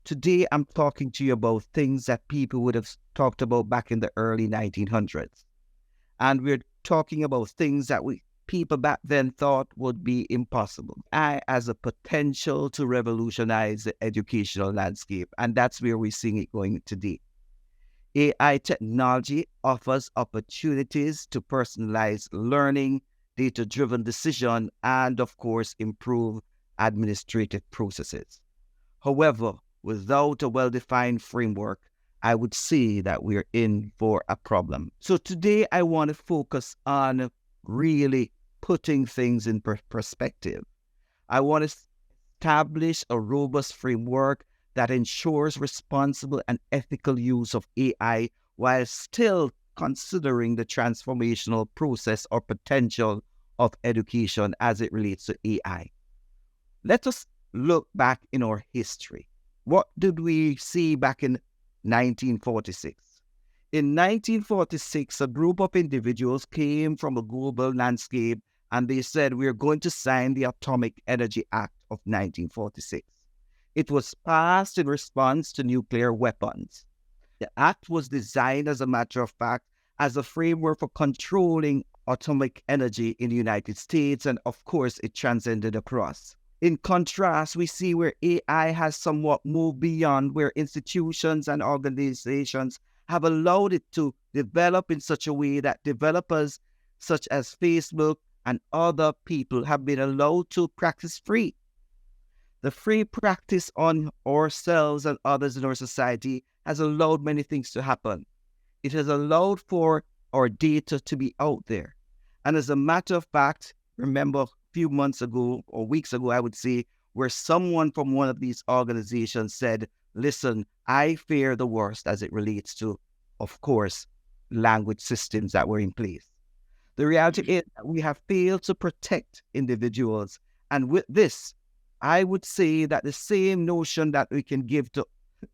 Today, I'm talking to you about things that people would have talked about back in the early 1900s. And we're talking about things that people back then thought would be impossible. AI has a potential to revolutionize the educational landscape, and that's where we're seeing it going today. AI technology offers opportunities to personalize learning, data-driven decision, and of course, improve administrative processes. However, without a well-defined framework, I would say that we're in for a problem. So today I want to focus on really putting things in perspective. I want to establish a robust framework that ensures responsible and ethical use of AI while still considering the transformational process or potential of education as it relates to AI. Let us look back in our history. What did we see back in 1946? In 1946, a group of individuals came from a global landscape and they said, we're going to sign the Atomic Energy Act of 1946. It was passed in response to nuclear weapons. The act was designed, as a matter of fact, as a framework for controlling atomic energy in the United States, and of course, it transcended across. In contrast, we see where AI has somewhat moved beyond, where institutions and organizations have allowed it to develop in such a way that developers such as Facebook and other people have been allowed to practice free. The free practice on ourselves and others in our society has allowed many things to happen. It has allowed for our data to be out there. And as a matter of fact, remember a few months ago or weeks ago, I would say, where someone from one of these organizations said, listen, I fear the worst as it relates to, of course, language systems that were in place. The reality is that we have failed to protect individuals. And with this, I would say that the same notion that we can give to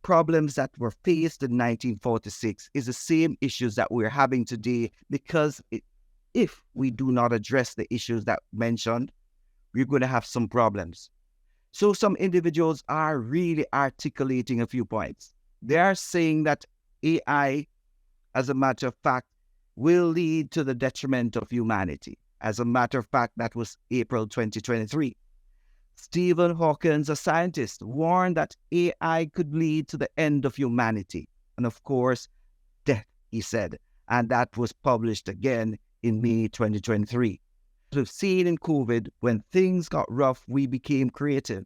problems that were faced in 1946 is the same issues that we're having today, because if we do not address the issues that mentioned, we're going to have some problems. So some individuals are really articulating a few points. They are saying that AI, as a matter of fact, will lead to the detriment of humanity. As a matter of fact, that was April 2023. Stephen Hawking, a scientist, warned that AI could lead to the end of humanity. And of course, death, he said. And that was published again in May 2023. We've seen in COVID, when things got rough, we became creative.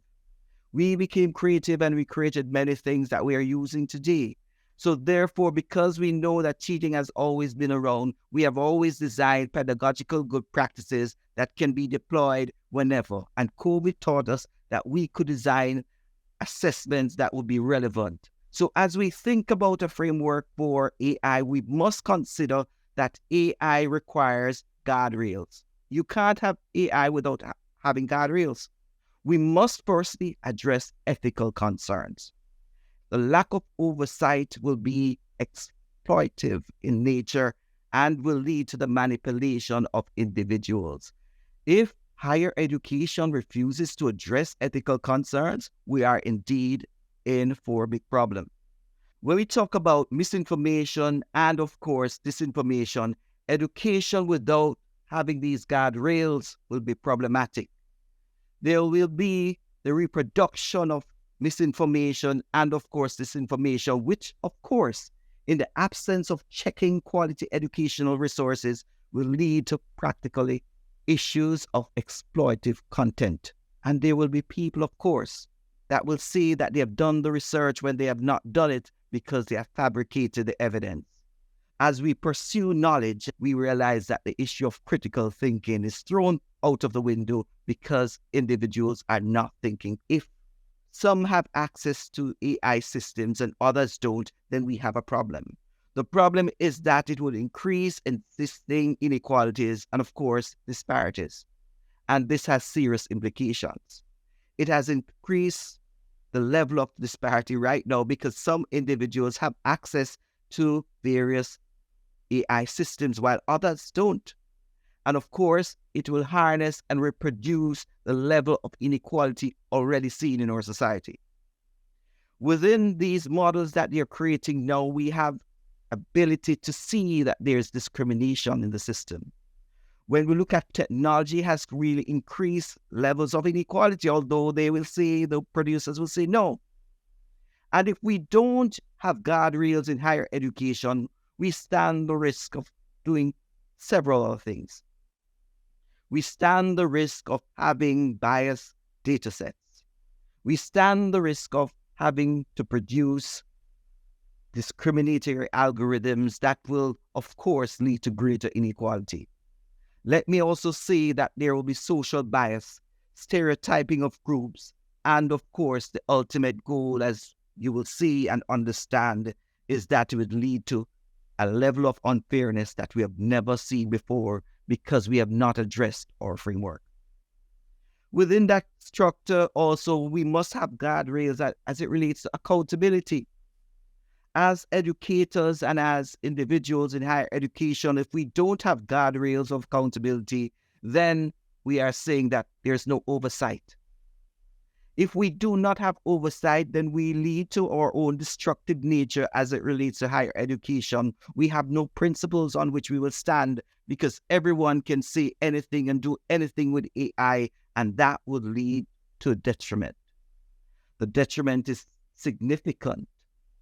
We became creative and we created many things that we are using today. So therefore, because we know that cheating has always been around, we have always designed pedagogical good practices that can be deployed whenever. And COVID taught us that we could design assessments that would be relevant. So as we think about a framework for AI, we must consider that AI requires guardrails. You can't have AI without having guardrails. We must firstly address ethical concerns. The lack of oversight will be exploitive in nature and will lead to the manipulation of individuals. If higher education refuses to address ethical concerns, we are indeed in for a big problem. When we talk about misinformation and, of course, disinformation, education without having these guardrails will be problematic. There will be the reproduction of misinformation and, of course, disinformation, which, of course, in the absence of checking quality educational resources, will lead to practically issues of exploitive content. And there will be people, of course, that will say that they have done the research when they have not done it because they have fabricated the evidence. As we pursue knowledge, we realize that the issue of critical thinking is thrown out of the window because individuals are not thinking. If some have access to AI systems and others don't, then we have a problem. The problem is that it will increase existing inequalities and, of course, disparities. And this has serious implications. It has increased the level of disparity right now because some individuals have access to various AI systems while others don't. And of course, it will harness and reproduce the level of inequality already seen in our society. Within these models that they're creating now, we have ability to see that there's discrimination in the system. When we look at technology, has really increased levels of inequality, although they will say, the producers will say no. And if we don't have guardrails in higher education, we stand the risk of doing several other things. We stand the risk of having biased data sets. We stand the risk of having to produce discriminatory algorithms that will, of course, lead to greater inequality. Let me also say that there will be social bias, stereotyping of groups, and of course, the ultimate goal, as you will see and understand, is that it would lead to a level of unfairness that we have never seen before because we have not addressed our framework. Within that structure, also, we must have guardrails as it relates to accountability. As educators and as individuals in higher education, if we don't have guardrails of accountability, then we are saying that there's no oversight. If we do not have oversight, then we lead to our own destructive nature as it relates to higher education. We have no principles on which we will stand because everyone can say anything and do anything with AI, and that would lead to a detriment. The detriment is significant.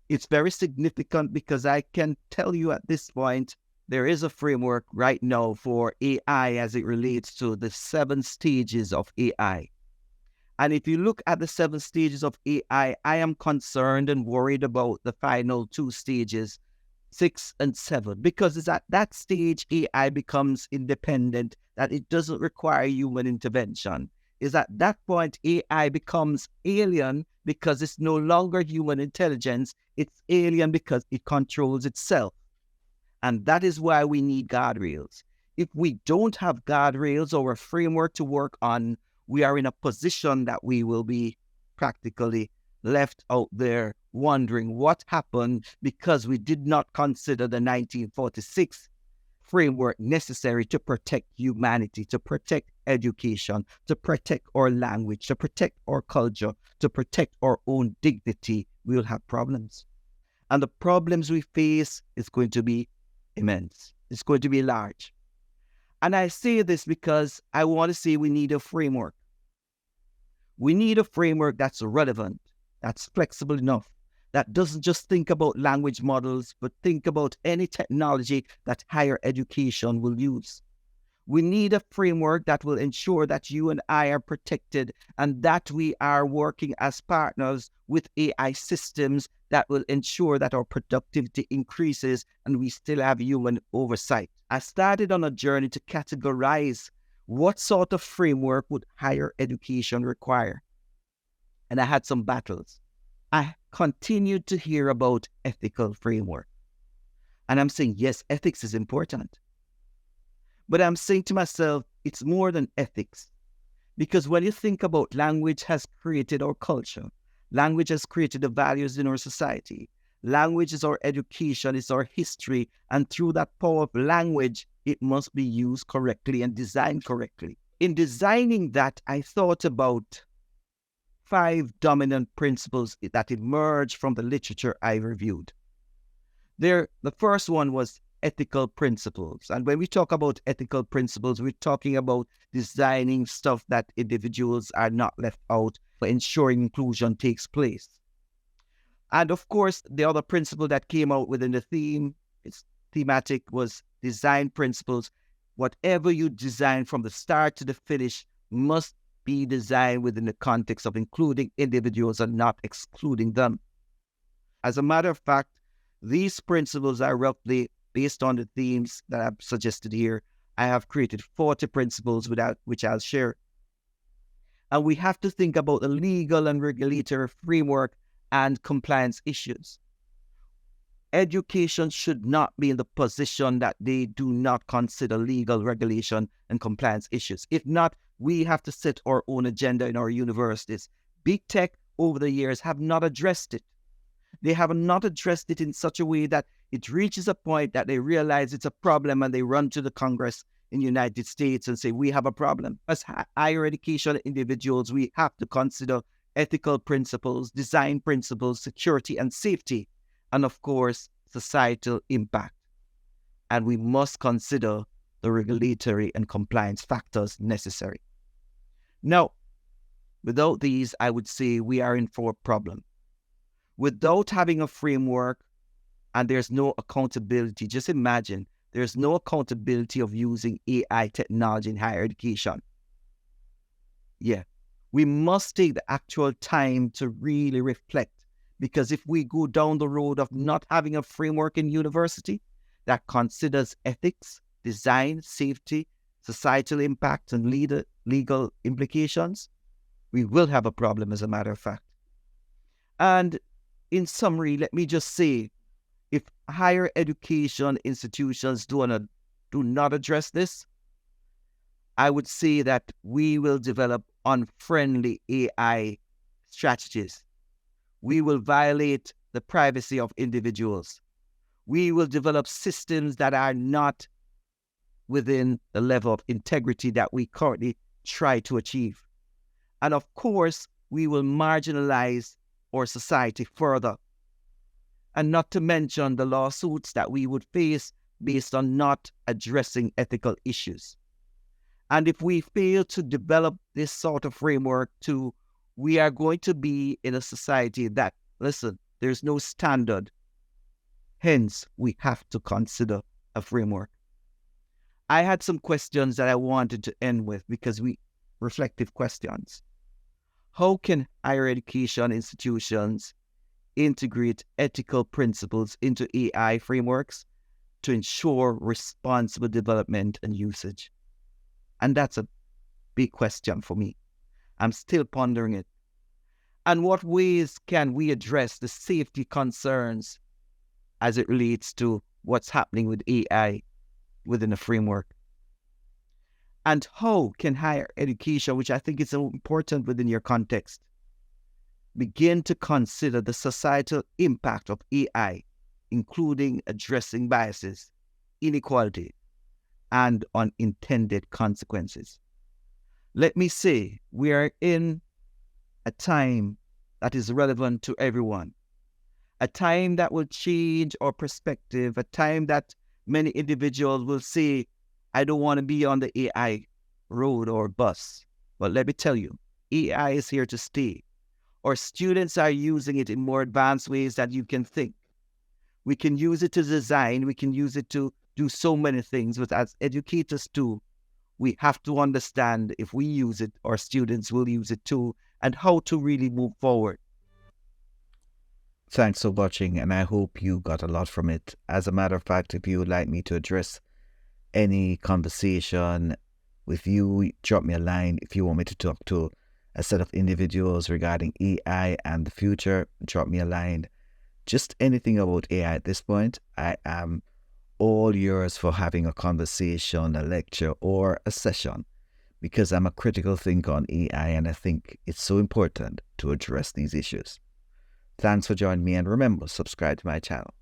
It's very significant because I can tell you at this point, there is a framework right now for AI as it relates to the 7 stages of AI. And if you look at the 7 stages of AI, I am concerned and worried about the final 2 stages, 6 and 7, because it's at that stage AI becomes independent, that it doesn't require human intervention. Is at that point AI becomes alien because it's no longer human intelligence, it's alien because it controls itself. And that is why we need guardrails. If we don't have guardrails or a framework to work on, we are in a position that we will be practically left out there wondering what happened because we did not consider the 1946 framework necessary to protect humanity, to protect education, to protect our language, to protect our culture, to protect our own dignity. We will have problems. And the problems we face is going to be immense. It's going to be large. And I say this because I want to say we need a framework. We need a framework that's relevant, that's flexible enough, that doesn't just think about language models, but think about any technology that higher education will use. We need a framework that will ensure that you and I are protected and that we are working as partners with AI systems that will ensure that our productivity increases and we still have human oversight. I started on a journey to categorize what sort of framework would higher education require. And I had some battles. I continued to hear about ethical framework. And I'm saying, yes, ethics is important. But I'm saying to myself, it's more than ethics. Because when you think about language has created our culture, language has created the values in our society, language is our education, it's our history, and through that power of language, it must be used correctly and designed correctly. In designing that, I thought about 5 dominant principles that emerged from the literature I reviewed. The first one was ethical principles. And when we talk about ethical principles, we're talking about designing stuff that individuals are not left out, for ensuring inclusion takes place. And of course, the other principle that came out within the theme, its thematic, was design principles. Whatever you design from the start to the finish must be designed within the context of including individuals and not excluding them. As a matter of fact, these principles are roughly based on the themes that I've suggested here. I have created 40 principles which I'll share. And we have to think about the legal and regulatory framework and compliance issues. Education should not be in the position that they do not consider legal regulation and compliance issues. If not, we have to set our own agenda in our universities. Big tech over the years have not addressed it. They have not addressed it in such a way that it reaches a point that they realize it's a problem and they run to the Congress in the United States and say, we have a problem. As higher education individuals, we have to consider ethical principles, design principles, security and safety, and of course, societal impact. And we must consider the regulatory and compliance factors necessary. Now, without these, I would say we are in for a problem. Without having a framework and there's no accountability, just imagine there's no accountability of using AI technology in higher education. Yeah, we must take the actual time to really reflect, because if we go down the road of not having a framework in university that considers ethics, design, safety, societal impact, and legal implications, we will have a problem, as a matter of fact. And in summary, let me just say, if higher education institutions do not address this, I would say that we will develop unfriendly AI strategies. We will violate the privacy of individuals. We will develop systems that are not within the level of integrity that we currently try to achieve. And of course, we will marginalize our society further. And not to mention the lawsuits that we would face based on not addressing ethical issues. And if we fail to develop this sort of framework too, we are going to be in a society that, listen, there's no standard. Hence, we have to consider a framework. I had some questions that I wanted to end with, because reflective questions. How can higher education institutions integrate ethical principles into AI frameworks to ensure responsible development and usage? And that's a big question for me. I'm still pondering it. And what ways can we address the safety concerns as it relates to what's happening with AI within a framework? And how can higher education, which I think is so important within your context, begin to consider the societal impact of AI, including addressing biases, inequality, and unintended consequences? Let me say, we are in a time that is relevant to everyone, a time that will change our perspective, a time that many individuals will say, I don't want to be on the AI road or bus. But let me tell you, AI is here to stay. Our students are using it in more advanced ways than you can think. We can use it to design, we can use it to do so many things, but as educators too, we have to understand if we use it, our students will use it too, and how to really move forward. Thanks for watching, and I hope you got a lot from it. As a matter of fact, if you would like me to address any conversation with you, drop me a line. If you want me to talk to a set of individuals regarding AI and the future, drop me a line. Just anything about AI at this point, I am all yours for having a conversation, a lecture, or a session, because I'm a critical thinker on AI and I think it's so important to address these issues. Thanks for joining me, and remember, subscribe to my channel.